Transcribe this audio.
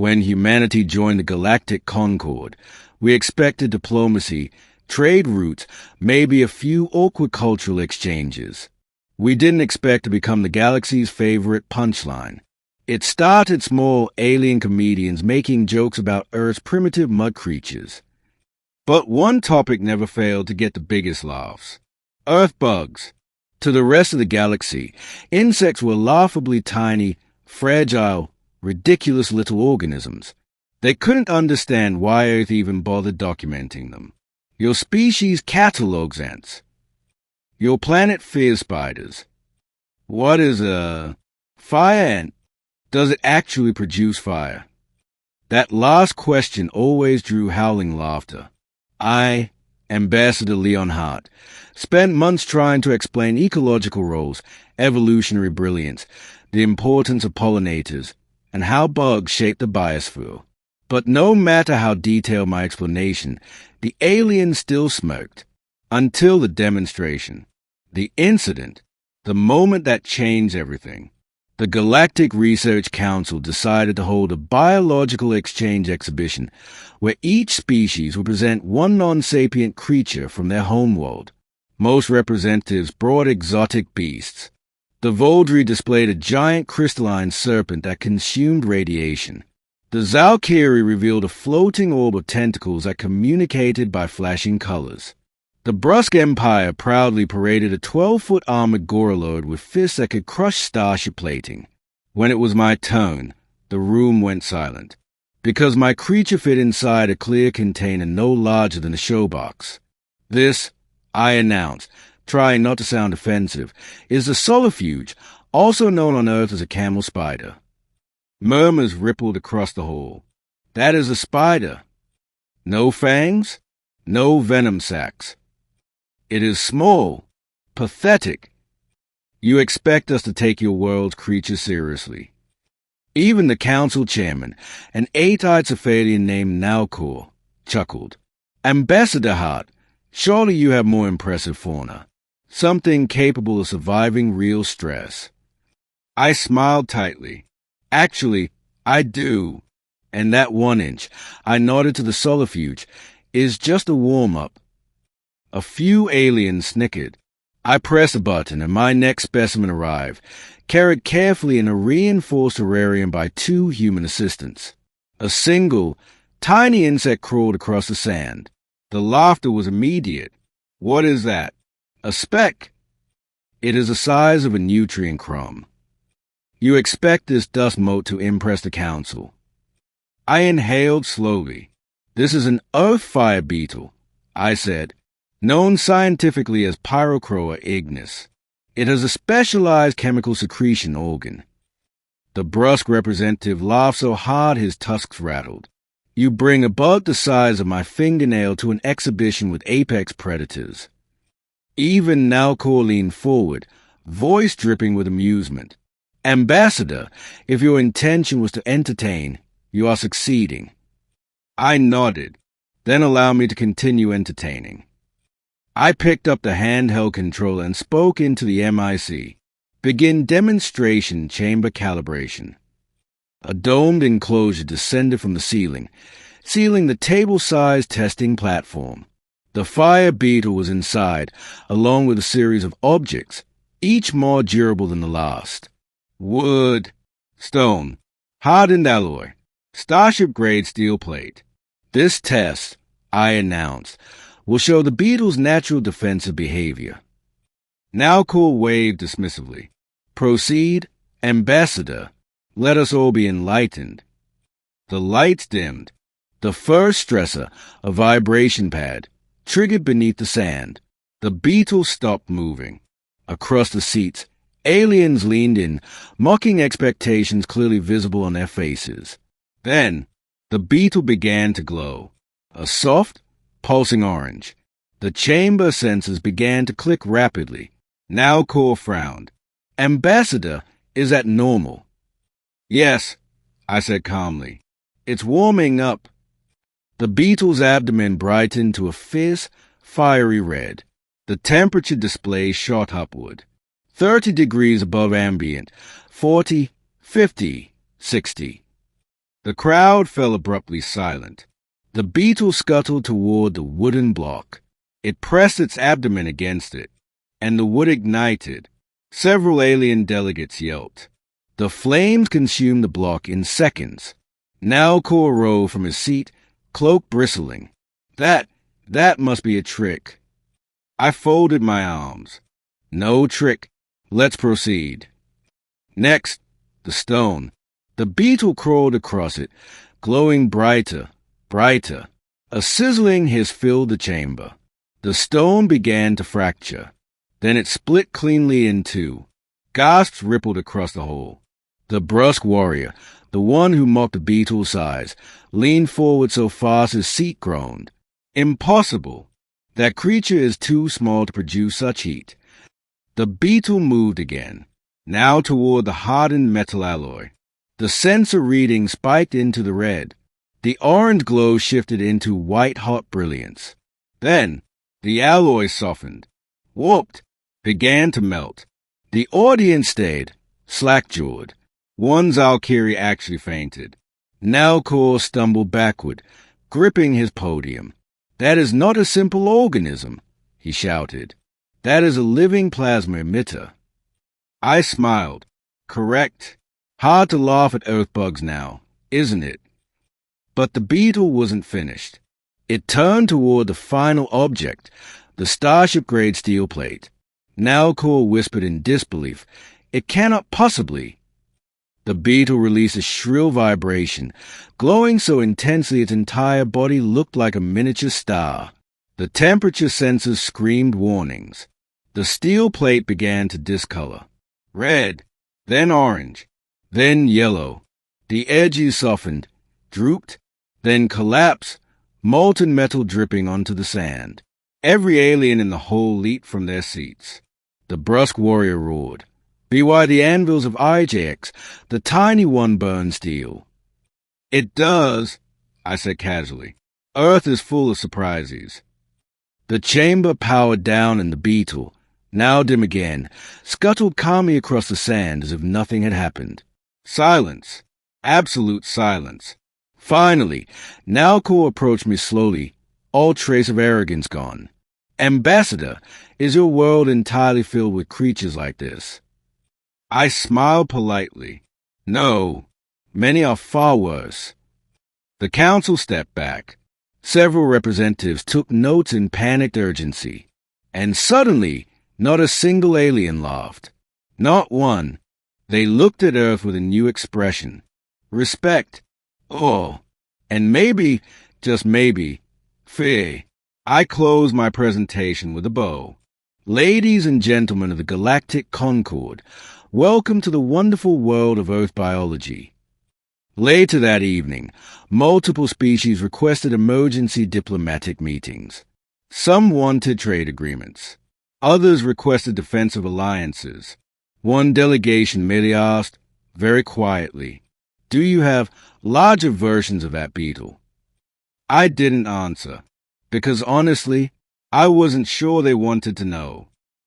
When humanity joined the galactic concord, we expected diplomacy, trade routes, maybe a few awkward cultural exchanges. We didn't expect to become the galaxy's favorite punchline. It started small alien comedians making jokes about Earth's primitive mud creatures. But one topic never failed to get the biggest laughs. Earth bugs. To the rest of the galaxy, insects were laughably tiny, fragile, ridiculous little organisms. They couldn't understand why Earth even bothered documenting them. Your species catalogs ants. Your planet fears spiders. What is a fire ant? Does it actually produce fire? That last question always drew howling laughter. I, Ambassador Leon Hart, spent months trying to explain ecological roles, evolutionary brilliance, the importance of pollinators, and how bugs shape the biosphere. But no matter how detailed my explanation, the aliens still smirked. Until the demonstration. The incident. The moment that changed everything. The Galactic Research Council decided to hold a biological exchange exhibition where each species would present one non-sapient creature from their homeworld. Most representatives brought exotic beasts. The Voldry displayed a giant crystalline serpent that consumed radiation. The Zalkiri revealed a floating orb of tentacles that communicated by flashing colors. The Brusque Empire proudly paraded a 12-foot armored Gorolord with fists that could crush starship plating. When it was my turn, the room went silent, because my creature fit inside a clear container no larger than a showbox. This, I announced, trying not to sound offensive, is the solifuge, also known on Earth as a camel spider. Murmurs rippled across the hall. That is a spider. No fangs, no venom sacs. It is small, pathetic. You expect us to take your world's creature seriously. Even the council chairman, an 8-eyed Cephalian named Nalcor, chuckled. Ambassador Hart, surely you have more impressive fauna. Something capable of surviving real stress. I smiled tightly. Actually, I do. And that 1 inch, I nodded to the solifuge, is just a warm-up. A few aliens snickered. I pressed a button and my next specimen arrived, carried carefully in a reinforced terrarium by 2 human assistants. A single, tiny insect crawled across the sand. The laughter was immediate. What is that? A speck. It is the size of a nutrient crumb. You expect this dust mote to impress the council. I inhaled slowly. This is an earth fire beetle, I said, known scientifically as Pyrocroa ignis. It has a specialized chemical secretion organ. The brusque representative laughed so hard his tusks rattled. You bring a bug the size of my fingernail to an exhibition with apex predators. Even Nalcor leaned forward, voice dripping with amusement. Ambassador, if your intention was to entertain, you are succeeding. I nodded, then allowed me to continue entertaining. I picked up the handheld controller and spoke into the MIC. Begin demonstration chamber calibration. A domed enclosure descended from the ceiling, sealing the table-sized testing platform. The fire beetle was inside, along with a series of objects, each more durable than the last. Wood, stone, hardened alloy, starship-grade steel plate. This test, I announced, will show the beetle's natural defensive behavior. Nalcor waved dismissively. Proceed, Ambassador. Let us all be enlightened. The lights dimmed. The first stressor, a vibration pad, triggered beneath the sand. The beetle stopped moving. Across the seats, aliens leaned in, mocking expectations clearly visible on their faces. Then, the beetle began to glow. A soft, pulsing orange. The chamber sensors began to click rapidly. Nalcor frowned. Ambassador, is that normal? Yes, I said calmly. It's warming up. The beetle's abdomen brightened to a fierce, fiery red. The temperature display shot upward. 30 degrees above ambient, 40, 50, 60. The crowd fell abruptly silent. The beetle scuttled toward the wooden block. It pressed its abdomen against it, and the wood ignited. Several alien delegates yelped. The flames consumed the block in seconds. Nalcor rose from his seat, cloak bristling. That must be a trick. I folded my arms. No trick. Let's proceed. Next, the stone. The beetle crawled across it, glowing brighter. A sizzling hiss filled the chamber. The stone began to fracture. Then it split cleanly in two. Gasps rippled across the hole. The brusque warrior, the one who mocked the beetle's size, leaned forward so fast his seat groaned. Impossible! That creature is too small to produce such heat. The beetle moved again, now toward the hardened metal alloy. The sensor reading spiked into the red. The orange glow shifted into white-hot brilliance. Then, the alloy softened, warped, began to melt. The audience stayed, slack-jawed. One Valkyrie actually fainted. Nalcor stumbled backward, gripping his podium. That is not a simple organism, he shouted. That is a living plasma emitter. I smiled. Correct. Hard to laugh at Earthbugs now, isn't it? But the beetle wasn't finished. It turned toward the final object, the starship-grade steel plate. Nalcor whispered in disbelief, "It cannot possibly." The beetle released a shrill vibration, glowing so intensely its entire body looked like a miniature star. The temperature sensors screamed warnings. The steel plate began to discolor. Red, then orange, then yellow. The edges softened, drooped, then collapsed, molten metal dripping onto the sand. Every alien in the hole leaped from their seats. The brusque warrior roared. "Be why the anvils of IJX, the tiny one burn steel." "It does," I said casually. "Earth is full of surprises." The chamber powered down and the beetle, now dim again, scuttled calmly across the sand as if nothing had happened. Silence. Absolute silence. Finally, Nalcor approached me slowly, all trace of arrogance gone. "Ambassador, is your world entirely filled with creatures like this?" I smiled politely. "No, many are far worse." The council stepped back. Several representatives took notes in panicked urgency. And suddenly, not a single alien laughed. Not one. They looked at Earth with a new expression. Respect. Awe. And maybe, just maybe, fear. I closed my presentation with a bow. Ladies and gentlemen of the Galactic Concord, welcome to the wonderful world of Earth biology. Later that evening, multiple species requested emergency diplomatic meetings. Some wanted trade agreements. Others requested defensive alliances. One delegation merely asked, very quietly, "Do you have larger versions of that beetle?" I didn't answer, because honestly, I wasn't sure they wanted to know.